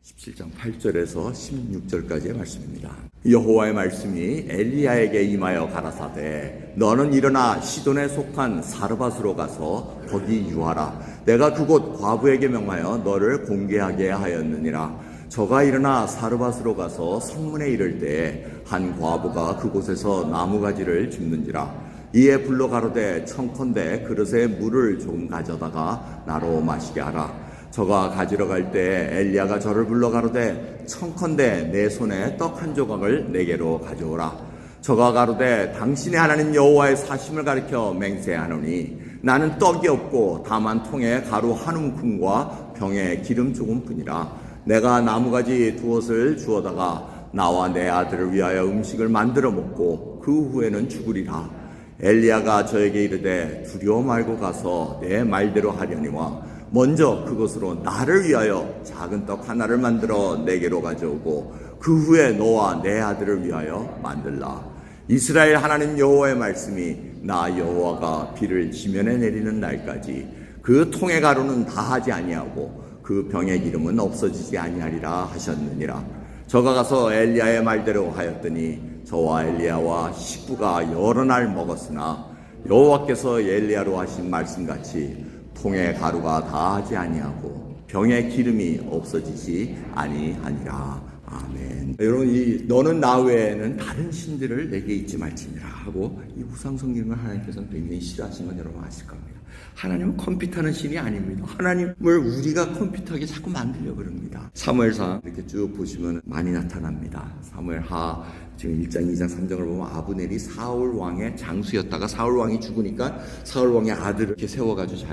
17장 8절에서 16절까지의 말씀입니다. 여호와의 말씀이 엘리야에게 임하여 가라사대 너는 일어나 시돈에 속한 사르밧으로 가서 거기 유하라. 내가 그곳 과부에게 명하여 너를 공개하게 하였느니라. 저가 일어나 사르밧으로 가서 성문에 이를 때에 한 과부가 그곳에서 나무가지를 줍는지라. 이에 불러 가로되 청컨대 그릇에 물을 좀 가져다가 나로 마시게 하라. 저가 가지러 갈 때 엘리야가 저를 불러 가로되 청컨대 내 손에 떡 한 조각을 내게로 가져오라. 저가 가로되 당신의 하나님 여호와의 사심을 가리켜 맹세하노니 나는 떡이 없고 다만 통에 가루 한 움큼과 병에 기름 조금뿐이라. 내가 나무가지 두엇을 주어다가 나와 내 아들을 위하여 음식을 만들어 먹고 그 후에는 죽으리라. 엘리야가 저에게 이르되 두려워 말고 가서 내 말대로 하려니와 먼저 그것으로 나를 위하여 작은 떡 하나를 만들어 내게로 가져오고 그 후에 너와 내 아들을 위하여 만들라. 이스라엘 하나님 여호와의 말씀이 나 여호와가 비를 지면에 내리는 날까지 그 통의 가루는 다하지 아니하고 그 병의 기름은 없어지지 아니하리라 하셨느니라. 저가 가서 엘리야의 말대로 하였더니 저와 엘리야와 식구가 여러 날 먹었으나 여호와께서 엘리야로 하신 말씀같이 통의 가루가 다하지 아니하고 병의 기름이 없어지지 아니하니라. 아멘. 여러분, 이 너는 나 외에는 다른 신들을 내게 잊지 말지니라 하고 이 우상 성경을 하나님께서는 굉장히 싫어하시는 건 여러분 아실 겁니다. 하나님은 컴퓨터는 신이 아닙니다. 하나님을 우리가 컴퓨터하게 자꾸 만들려고 그럽니다. 사무엘상 이렇게 쭉 보시면 많이 나타납니다. 사무엘하 지금 1장, 2장, 3장을 보면 아브넬이 사울 왕의 장수였다가 사울 왕이 죽으니까 사울 왕의 아들을 이렇게 세워가지고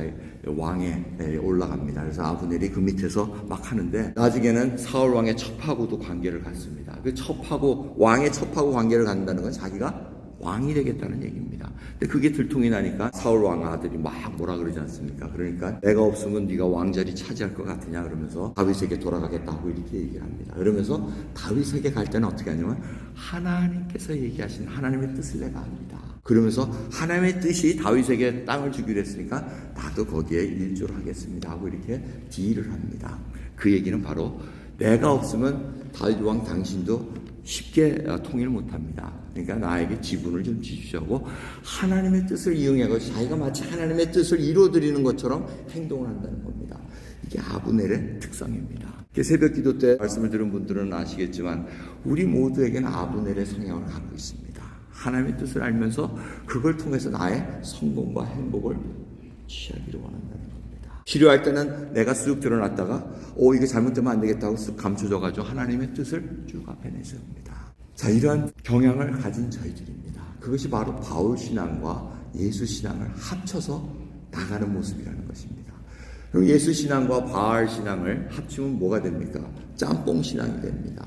왕에 올라갑니다. 그래서 아브넬이 그 밑에서 막 하는데 나중에는 사울 왕의 첩하고도 관계를 갖습니다. 그 첩하고 왕의 첩하고 관계를 갖는다는 건 자기가 왕이 되겠다는 얘기입니다. 근데 그게 들통이 나니까 사울 왕 아들이 막 뭐라 그러지 않습니까? 그러니까 내가 없으면 네가 왕자리 차지할 것 같으냐 그러면서 다윗에게 돌아가겠다고 이렇게 얘기를 합니다. 그러면서 다윗에게 갈 때는 어떻게 하냐면 하나님께서 얘기하신 하나님의 뜻을 내가 합니다. 그러면서 하나님의 뜻이 다윗에게 땅을 주기로 했으니까 나도 거기에 일조를 하겠습니다 하고 이렇게 딜을 합니다. 그 얘기는 바로 내가 없으면 다윗 왕 당신도 쉽게 통일 못합니다. 그러니까 나에게 지분을 좀 주십시오 하고 하나님의 뜻을 이용해서 자기가 마치 하나님의 뜻을 이루어드리는 것처럼 행동을 한다는 겁니다. 이게 아브넬의 특성입니다. 새벽 기도 때 말씀을 들은 분들은 아시겠지만 우리 모두에게는 아브넬의 성향을 갖고 있습니다. 하나님의 뜻을 알면서 그걸 통해서 나의 성공과 행복을 취하기를 원한다는 겁니다. 필요할 때는 내가 쑥 드러났다가 이게 잘못되면 안 되겠다 하고 쑥 감춰져가지고 하나님의 뜻을 쭉 앞에 내세웁니다. 자, 이러한 경향을 가진 저희들입니다. 그것이 바로 바울 신앙과 예수 신앙을 합쳐서 나가는 모습이라는 것입니다. 그럼 예수 신앙과 바울 신앙을 합치면 뭐가 됩니까? 짬뽕 신앙이 됩니다.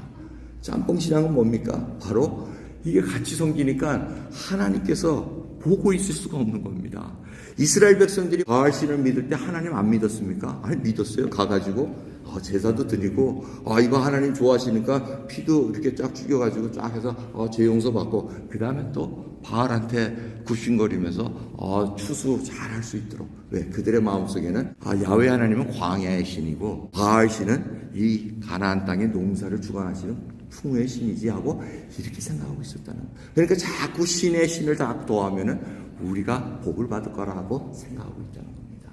짬뽕 신앙은 뭡니까? 바로 이게 같이 섬기니까 하나님께서 보고 있을 수가 없는 겁니다. 이스라엘 백성들이 바알 신을 믿을 때 하나님 안 믿었습니까? 아니, 믿었어요. 가가지고 제사도 드리고 이거 하나님 좋아하시니까 피도 이렇게 쫙 죽여가지고 쫙 해서 죄 용서 받고 그 다음에 또 바알한테 굽신거리면서 추수 잘할 수 있도록. 왜? 그들의 마음속에는 야훼 하나님은 광야의 신이고 바알 신은 이 가나안 땅의 농사를 주관하시는 풍요의 신이지 하고 이렇게 생각하고 있었다는 거예요. 그러니까 자꾸 신의 신을 다 도하면은 우리가 복을 받을 거라고 생각하고 있다는 겁니다.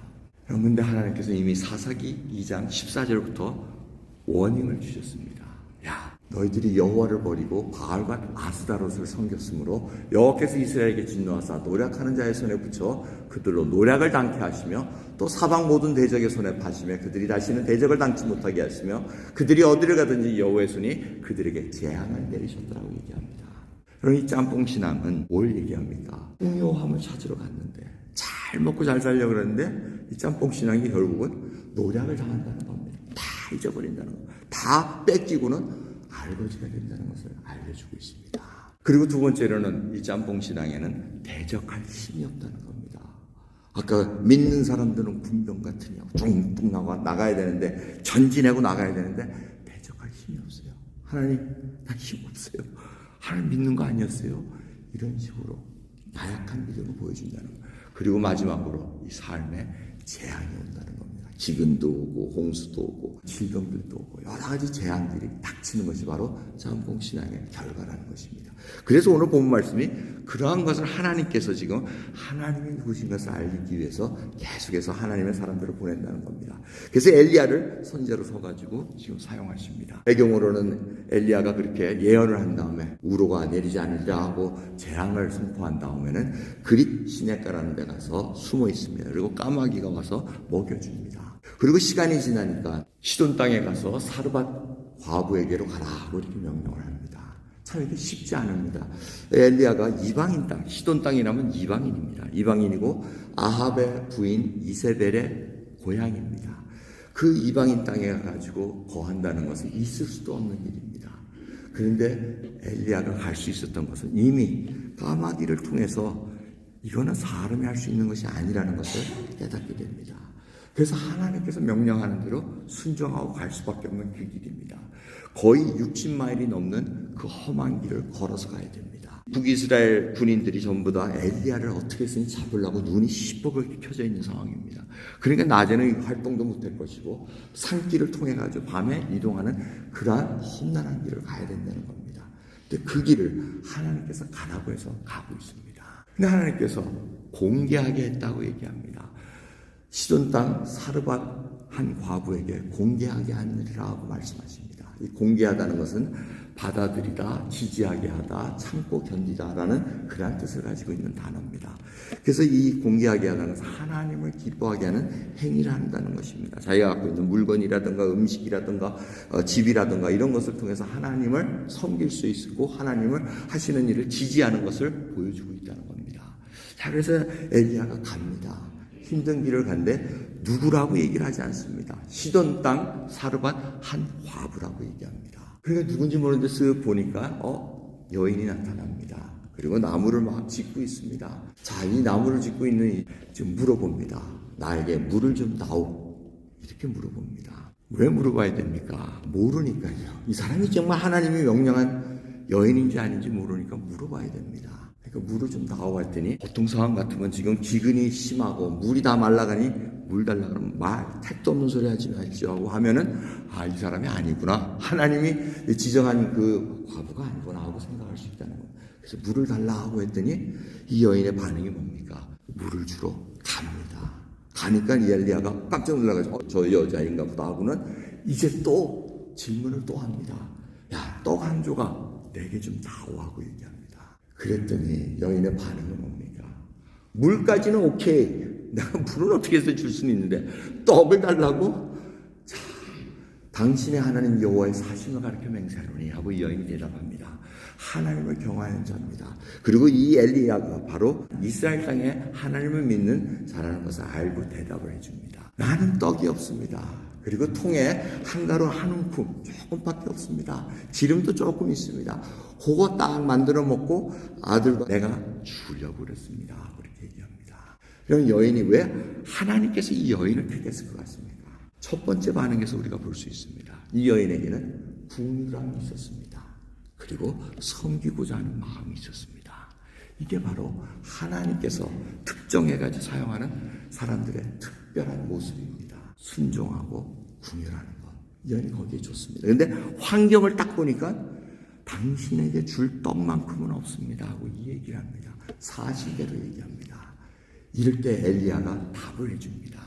그런데 하나님께서 이미 사사기 2장 14절부터 워닝을 주셨습니다. 야, 너희들이 여호와를 버리고 바알과 아스다롯을 섬겼으므로 여호와께서 이스라엘에게 진노하사 노략하는 자의 손에 붙여 그들로 노략을 당케 하시며 또 사방 모든 대적의 손에 파시며 그들이 다시는 대적을 당치 못하게 하시며 그들이 어디를 가든지 여호와의 손이 그들에게 재앙을 내리셨다라고 얘기합니다. 그럼 이 짬뽕 신앙은 뭘 얘기합니까? 풍요함을 찾으러 갔는데 잘 먹고 잘 살려고 그러는데 이 짬뽕 신앙이 결국은 노략을 당한다는 겁니다. 다 잊어버린다는 거. 다 뺏기고는 알거지가 된다는 것을 알려주고 있습니다. 그리고 두 번째로는 이 짬뽕 신앙에는 대적할 힘이 없다는 겁니다. 아까 믿는 사람들은 군병 같으냐고 쭉 나가야 되는데 전진하고 나가야 되는데 대적할 힘이 없어요. 하나님 나 힘 없어요. 하나님 믿는 거 아니었어요. 이런 식으로 나약한 믿음을 보여준다는 거예요. 그리고 마지막으로 이 삶에 재앙이 온다는 겁니다. 지근도 오고 홍수도 오고 질병들도 오고 여러 가지 재앙들이 닥치는 것이 바로 잠봉신앙의 결과라는 것입니다. 그래서 오늘 본 말씀이 그러한 것을 하나님께서 지금 하나님이 누구신 것을 알기 위해서 계속해서 하나님의 사람들을 보낸다는 겁니다. 그래서 엘리야를 선제로 서가지고 지금 사용하십니다. 배경으로는 엘리야가 그렇게 예언을 한 다음에 우로가 내리지 않으리라 하고 재앙을 선포한 다음에는 그릿 시냇가라는 데 가서 숨어 있습니다. 그리고 까마귀가 와서 먹여줍니다. 그리고 시간이 지나니까 시돈 땅에 가서 사르밧 과부에게로 가라 하고 이렇게 명령을 합니다. 참 이게 쉽지 않습니다. 엘리야가 이방인 땅, 시돈 땅이라면 이방인입니다. 이방인이고 아합의 부인 이세벨의 고향입니다. 그 이방인 땅에 가가지고 거한다는 것은 있을 수도 없는 일입니다. 그런데 엘리야가 갈 수 있었던 것은 이미 까마귀를 통해서 이거는 사람이 할 수 있는 것이 아니라는 것을 깨닫게 됩니다. 그래서 하나님께서 명령하는 대로 순종하고 갈 수밖에 없는 그 길입니다. 거의 60마일이 넘는 그 험한 길을 걸어서 가야 됩니다. 북이스라엘 군인들이 전부 다 엘리야를 어떻게 해서든 잡으려고 눈이 시퍼렇게 켜져 있는 상황입니다. 그러니까 낮에는 활동도 못할 것이고 산길을 통해 가지고 밤에 이동하는 그러한 험난한 길을 가야 된다는 겁니다. 근데 그 길을 하나님께서 가라고 해서 가고 있습니다. 근데 하나님께서 공개하게 했다고 얘기합니다. 시돈 땅 사르밧 한 과부에게 공개하게 하느라고 말씀하십니다. 이 공개하다는 것은 받아들이다, 지지하게 하다, 참고 견디다라는 그러한 뜻을 가지고 있는 단어입니다. 그래서 이 공개하게 하다는 것은 하나님을 기뻐하게 하는 행위를 한다는 것입니다. 자기가 갖고 있는 물건이라든가 음식이라든가 집이라든가 이런 것을 통해서 하나님을 섬길 수 있고 하나님을 하시는 일을 지지하는 것을 보여주고 있다는 겁니다. 자, 그래서 엘리야가 갑니다. 힘든 길을 간데 누구라고 얘기를 하지 않습니다. 시돈 땅 사르밧 한 과부라고 얘기합니다. 그러니까 누군지 모르는데 쓱 보니까 여인이 나타납니다. 그리고 나무를 막 짓고 있습니다. 자, 이 나무를 짓고 있는 지금 물어봅니다. 나에게 물을 좀 다오. 이렇게 물어봅니다. 왜 물어봐야 됩니까? 모르니까요. 이 사람이 정말 하나님이 명령한 여인인지 아닌지 모르니까 물어봐야 됩니다. 그러니까 물을 좀 다오 했더니 보통 상황 같으면 지금 기근이 심하고 물이 다 말라가니 물 달라 그러면 택도 없는 소리 하지 마십시오 하고 하면은 이 사람이 아니구나. 하나님이 지정한 그 과부가 아니구나 하고 생각할 수 있다는 거예요. 그래서 물을 달라 하고 했더니 이 여인의 반응이 뭡니까? 물을 주러 갑니다. 가니까 이 엘리야가 깜짝 놀라가지고 저 여자인가 보다 하고는 이제 또 질문을 또 합니다. 야, 떡 한 조각 내게 좀 다오 하고 얘기합니다. 그랬더니 여인의 반응은 뭡니까? 물까지는 오케이. 내가 물은 어떻게 해서 줄 수는 있는데 떡을 달라고? 자, 당신의 하나님 여호와의 사심을 가르쳐 맹세하노니 하고 이 여인이 대답합니다. 하나님을 경외하는 자입니다. 그리고 이 엘리야가 바로 이스라엘 땅에 하나님을 믿는 자라는 것을 알고 대답을 해줍니다. 나는 떡이 없습니다. 그리고 통에 한 가루 한 움큼 조금밖에 없습니다. 기름도 조금 있습니다. 그거 딱 만들어 먹고 아들과 내가 죽으려고 그랬습니다. 그렇게 얘기합니다. 그럼 여인이 왜 하나님께서 이 여인을 택했을 것 같습니까? 첫 번째 반응에서 우리가 볼 수 있습니다. 이 여인에게는 궁유람이 있었습니다. 그리고 섬기고자 하는 마음이 있었습니다. 이게 바로 하나님께서 특정해가지고 사용하는 사람들의 특별한 모습입니다. 순종하고 궁유라는 것. 이 여인이 거기에 좋습니다. 그런데 환경을 딱 보니까 당신에게 줄 떡만큼은 없습니다 하고 이 얘기를 합니다. 사실대로 얘기합니다. 이럴 때 엘리야가 답을 해줍니다.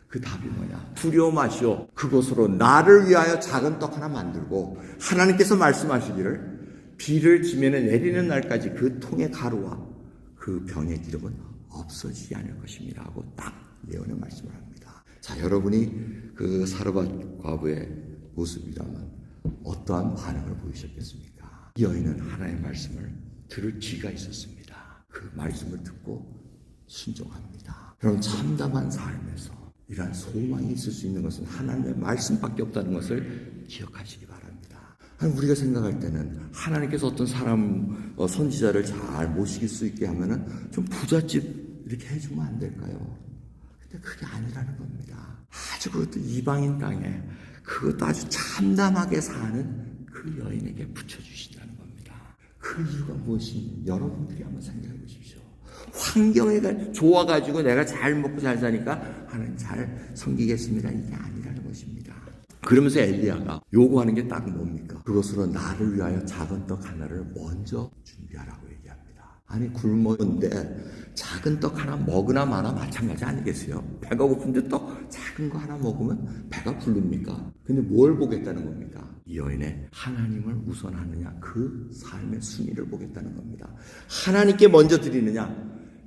그 답이 뭐냐? 두려워 마시오. 그곳으로 나를 위하여 작은 떡 하나 만들고 하나님께서 말씀하시기를 비를 지면에 내리는 날까지 그 통의 가루와 그 병의 기름은 없어지지 않을 것입니다 하고 딱 예언의 말씀을 합니다. 자, 여러분이 그 사르밧 과부의 모습이라면 어떠한 반응을 보이셨겠습니까? 이 여인은 하나님의 말씀을 들을 귀가 있었습니다. 그 말씀을 듣고 순종합니다. 그럼 참담한 삶에서 이러한 소망이 있을 수 있는 것은 하나님의 말씀밖에 없다는 것을 기억하시기 바랍니다. 우리가 생각할 때는 하나님께서 어떤 사람, 선지자를 잘 모시길 수 있게 하면은 좀 부잣집 이렇게 해주면 안 될까요? 근데 그게 아니라는 겁니다. 아주 그것도 이방인 땅에 그것도 아주 참담하게 사는 그 여인에게 붙여주신다는 겁니다. 그 이유가 무엇인지 여러분들이 한번 생각해 보십시오. 환경이 좋아가지고 내가 잘 먹고 잘 사니까 하나님 잘 섬기겠습니다. 이게 아니라는 것입니다. 그러면서 엘리야가 요구하는 게 딱 뭡니까? 그것으로 나를 위하여 작은 떡 하나를 먼저 준비하라고 얘기합니다. 아니 굶었는데 작은 떡 하나 먹으나 마나 마찬가지 아니겠어요? 배가 고픈데 떡 작은 거 하나 먹으면 배가 부릅니까? 근데 뭘 보겠다는 겁니까? 이 여인의 하나님을 우선하느냐, 그 삶의 순위를 보겠다는 겁니다. 하나님께 먼저 드리느냐,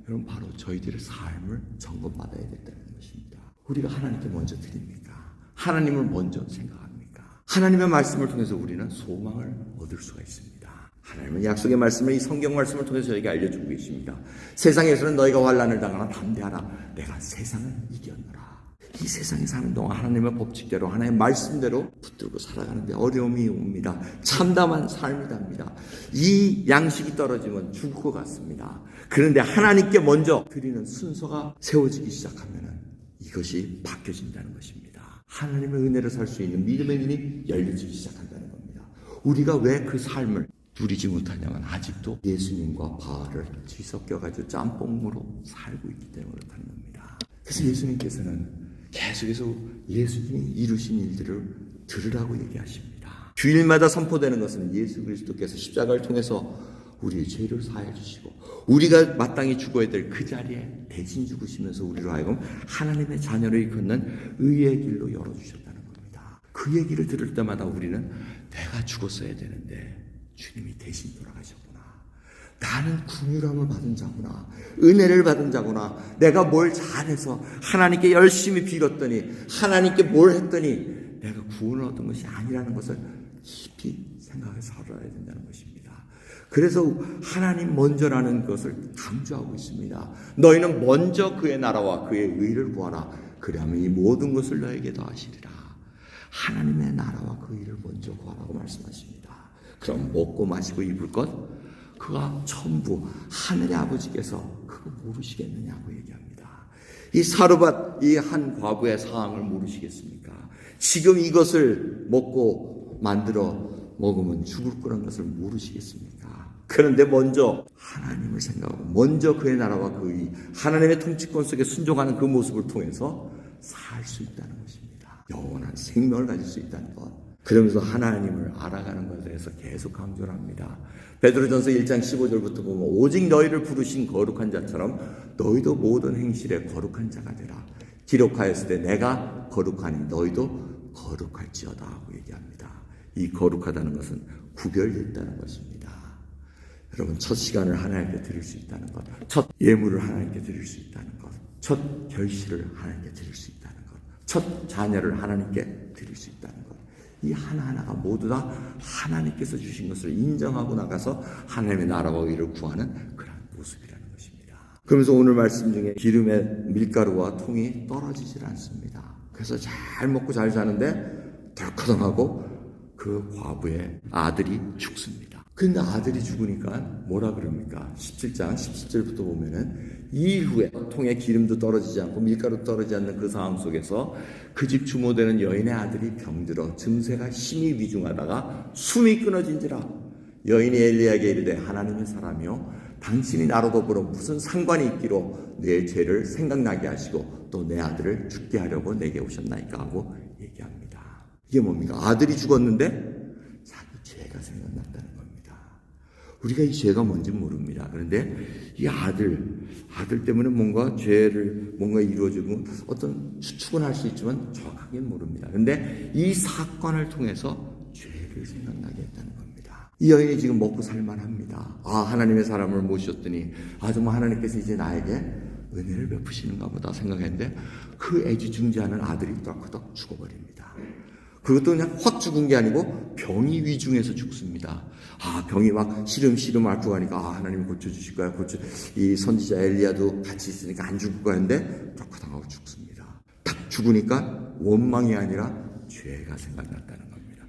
그럼 바로 저희들의 삶을 점검받아야 된다는 것입니다. 우리가 하나님께 먼저 드립니까? 하나님을 먼저 생각합니까? 하나님의 말씀을 통해서 우리는 소망을 얻을 수가 있습니다. 하나님은 약속의 말씀을 이 성경 말씀을 통해서 저에게 알려주고 계십니다. 세상에서는 너희가 환난을 당하나 담대하라. 내가 세상을 이겼노라. 이 세상에 사는 동안 하나님의 법칙대로 하나님의 말씀대로 붙들고 살아가는데 어려움이 옵니다. 참담한 삶이 답니다. 이 양식이 떨어지면 죽을 것 같습니다. 그런데 하나님께 먼저 드리는 순서가 세워지기 시작하면 이것이 바뀌어진다는 것입니다. 하나님의 은혜를 살 수 있는 믿음의 눈이 열려지기 시작한다는 겁니다. 우리가 왜 그 삶을 누리지 못하냐면 아직도 예수님과 바알을 뒤섞여가지고 짬뽕으로 살고 있기 때문에 그렇다는 겁니다. 그래서 예수님께서는 계속해서 예수님이 이루신 일들을 들으라고 얘기하십니다. 주일마다 선포되는 것은 예수 그리스도께서 십자가를 통해서 우리의 죄를 사해 주시고 우리가 마땅히 죽어야 될 그 자리에 대신 죽으시면서 우리로 하여금 하나님의 자녀로 이끄는 의의 길로 열어주셨다는 겁니다. 그 얘기를 들을 때마다 우리는 내가 죽었어야 되는데 주님이 대신 돌아가셨구나. 나는 긍휼함을 받은 자구나. 은혜를 받은 자구나. 내가 뭘 잘해서 하나님께 열심히 빌었더니 하나님께 뭘 했더니 내가 구원을 얻은 것이 아니라는 것을 깊이 생각해서 살아야 된다는 것입니다. 그래서 하나님 먼저라는 것을 강조하고 있습니다. 너희는 먼저 그의 나라와 그의 의를 구하라. 그리하면 이 모든 것을 너에게 더하시리라. 하나님의 나라와 그 의를 먼저 구하라고 말씀하십니다. 그럼 먹고 마시고 입을 것 그가 전부 하늘의 아버지께서 그거 모르시겠느냐고 얘기합니다. 이 사르밧 이 한 과부의 상황을 모르시겠습니까? 지금 이것을 먹고 만들어 먹으면 죽을 거라는 것을 모르시겠습니까? 그런데 먼저 하나님을 생각하고 먼저 그의 나라와 그의 하나님의 통치권 속에 순종하는 그 모습을 통해서 살 수 있다는 것입니다. 영원한 생명을 가질 수 있다는 것. 그러면서 하나님을 알아가는 것에 대해서 계속 강조를 합니다. 베드로전서 1장 15절부터 보면 오직 너희를 부르신 거룩한 자처럼 너희도 모든 행실에 거룩한 자가 되라. 기록하였을 때 내가 거룩하니 너희도 거룩할지어다 하고 얘기합니다. 이 거룩하다는 것은 구별됐다는 것입니다. 여러분 첫 시간을 하나님께 드릴 수 있다는 것, 첫 예물을 하나님께 드릴 수 있다는 것, 첫 결실을 하나님께 드릴 수 있다는 것, 첫 자녀를 하나님께 드릴 수 있다는 것, 이 하나하나가 모두 다 하나님께서 주신 것을 인정하고 나가서 하나님의 나라와 의를 구하는 그런 모습이라는 것입니다. 그러면서 오늘 말씀 중에 기름의 밀가루와 통이 떨어지질 않습니다. 그래서 잘 먹고 잘 사는데 덜커덩하고 그 과부의 아들이 죽습니다. 근데 아들이 죽으니까 뭐라 그럽니까? 17장 17절부터 보면은 이 후에 통에 기름도 떨어지지 않고 밀가루 떨어지지 않는 그 상황 속에서 그 집 주모되는 여인의 아들이 병들어 증세가 심히 위중하다가 숨이 끊어진지라. 여인이 엘리야에게 이르되 하나님의 사람이요 당신이 나로 더불어 무슨 상관이 있기로 내 죄를 생각나게 하시고 또 내 아들을 죽게 하려고 내게 오셨나이까 하고 얘기합니다. 이게 뭡니까? 아들이 죽었는데 자기 죄가 생각났다는 겁니다. 우리가 이 죄가 뭔지 모릅니다. 그런데 이 아들 때문에 뭔가 죄를 뭔가 이루어지고 어떤 추측은 할 수 있지만 정확하게 모릅니다. 그런데 이 사건을 통해서 죄를 생각나게 했다는 겁니다. 이 여인이 지금 먹고 살만합니다. 하나님의 사람을 모셨더니 정말 하나님께서 이제 나에게 은혜를 베푸시는가 보다 생각했는데 그 애지중지하는 아들이 또그덕 죽어버립니다. 그것도 그냥 확 죽은 게 아니고 병이 위중해서 죽습니다. 병이 막 시름시름 앓고 가니까 하나님이 고쳐주실 거야. 이 선지자 엘리야도 같이 있으니까 안 죽을 거야 했는데 떡하고 죽습니다. 딱 죽으니까 원망이 아니라 죄가 생각났다는 겁니다.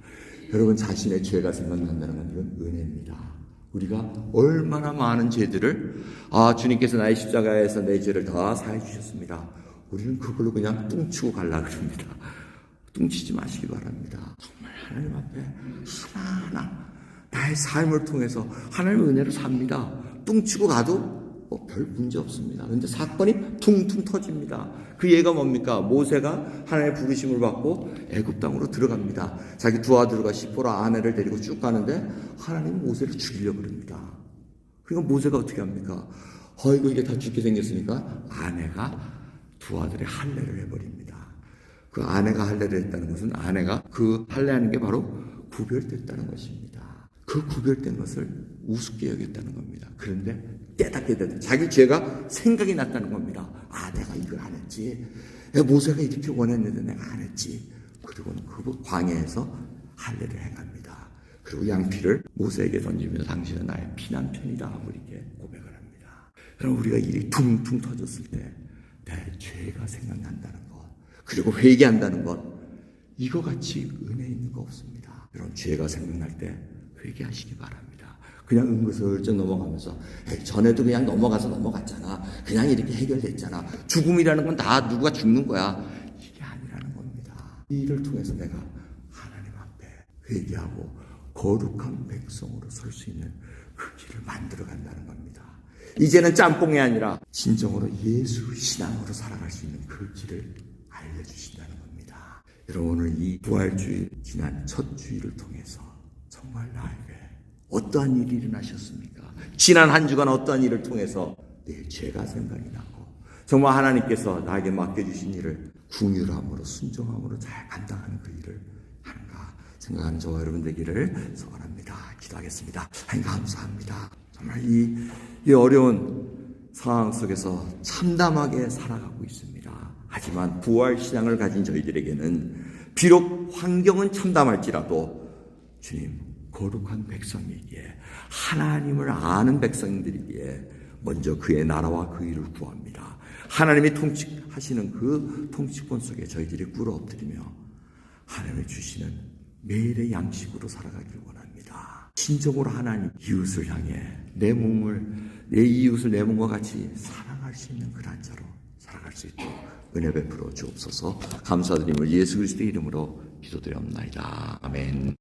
여러분 자신의 죄가 생각난다는 건 이건 은혜입니다. 우리가 얼마나 많은 죄들을 주님께서 나의 십자가에서 내 죄를 다 사해 주셨습니다. 우리는 그걸로 그냥 뚱치고 가려고 합니다. 뚱치지 마시기 바랍니다. 정말 하나님 앞에 하나하나 나의 삶을 통해서 하나님의 은혜로 삽니다. 뚱치고 가도 별 문제 없습니다. 그런데 사건이 퉁퉁 터집니다. 그 예가 뭡니까? 모세가 하나님의 부르심을 받고 애굽 땅으로 들어갑니다. 자기 두 아들과 시포라 아내를 데리고 쭉 가는데 하나님이 모세를 죽이려고 그럽니다. 그러니까 모세가 어떻게 합니까? 어이구 이게 다 죽게 생겼으니까 아내가 두 아들의 할례를 해버립니다. 그 아내가 할례를 했다는 것은 아내가 그 할례하는 게 바로 구별됐다는 것입니다. 그 구별된 것을 우습게 여겼다는 겁니다. 그런데 깨닫게 되다 자기 죄가 생각이 났다는 겁니다. 아, 내가 이걸 안 했지. 모세가 이렇게 원했는데 내가 안 했지. 그리고는 그 광야에서 할례를 행합니다. 그리고 양피를 모세에게 던지면서 당신은 나의 피난편이다 하고 이렇게 고백을 합니다. 그럼 우리가 일이 퉁퉁 터졌을 때 내 죄가 생각난다는 것, 그리고 회개한다는 것, 이거 같이 은혜 있는 거 없습니다. 여러분, 죄가 생각날 때 회개하시기 바랍니다. 그냥 은근슬쩍 넘어가면서 전에도 그냥 넘어갔잖아. 그냥 이렇게 해결됐잖아. 죽음이라는 건 다 누가 죽는 거야. 이게 아니라는 겁니다. 이 일을 통해서 내가 하나님 앞에 회개하고 거룩한 백성으로 설 수 있는 그 길을 만들어 간다는 겁니다. 이제는 짬뽕이 아니라 진정으로 예수 신앙으로 살아갈 수 있는 그 길을 알려주신다는 겁니다. 여러분, 오늘 이 부활주일 지난 첫 주일을 통해서 정말 나에게 어떠한 일이 일어나셨습니까? 지난 한 주간 어떠한 일을 통해서 내 죄가 생각이 나고 정말 하나님께서 나에게 맡겨주신 일을 궁휼함으로 순종함으로 잘 감당하는 그 일을 하는가 생각하는 저와 여러분 되기를 소원합니다. 기도하겠습니다. 하나님 감사합니다. 정말 이 어려운 상황 속에서 참담하게 살아가고 있습니다. 하지만 부활신앙을 가진 저희들에게는 비록 환경은 참담할지라도 주님, 거룩한 백성이기에 하나님을 아는 백성들이기에 먼저 그의 나라와 그 일을 구합니다. 하나님이 통치하시는 그 통치권 속에 저희들이 꿇어 엎드리며 하나님이 주시는 매일의 양식으로 살아가길 원합니다. 진정으로 하나님, 이웃을 향해 내 이웃을 내 몸과 같이 사랑할 수 있는 그런 자로 살아갈 수 있도록 은혜 베풀어 주옵소서. 감사드림을 예수 그리스도의 이름으로 기도드렸나이다. 아멘.